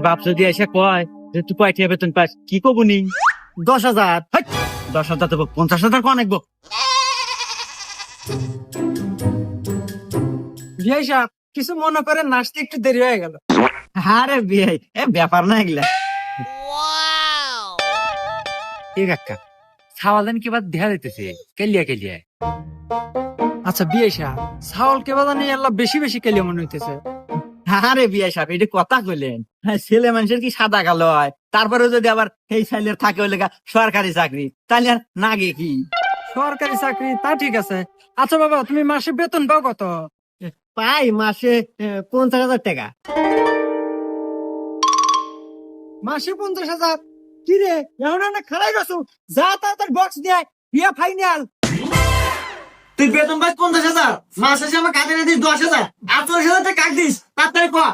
বাপ যদি এসে কয় যে তুই কয়টা বেতন পাস কি কবুনি? 10,000। 10,000 দেবো, 50,000 কোন আনবো? বিয়াই সাহেব কিছু মনে করেন, নাচতে একটু দেরি হয়ে গেল। আরে বিয়ে এ ব্যাপার না এগুলা। ঠিক আক্কা ছাওয়ালেন কি বাদ দেখা দিতেছে কেলিয়া কেলিয়া। আচ্ছা বিয়াই সাহেব, ছাওল কে বাজানি আল্লাহ বেশি বেশি কেলিয়ে মনে হইতেছে। আরে বিয়ে সাহেব এটা কথা কইলেন, হ্যাঁ ছেলে মানুষের কি সাদা কালো হয়? তারপরে যদি আবার এই ছেলের থাকে হইলে সরকারি চাকরি, তাহলে আর নাগে কি? সরকারি চাকরি তা ঠিক আছে। আচ্ছা বাবা, তুমি মাসে বেতন পাও কত? পাই মাসে 50,000 টাকা। মাসে 50,000? কি রে, এখন না খারাই গেছো, যা তাড়াতাড়ি বক্স দিয়ে বিয়া ফাইনাল। তুই বেতন পাস 50,000, মাসে আমার কাজে দিস 10,000, আর 40,000 টাকা কাক দিস, তাড়াতাড়ি কর।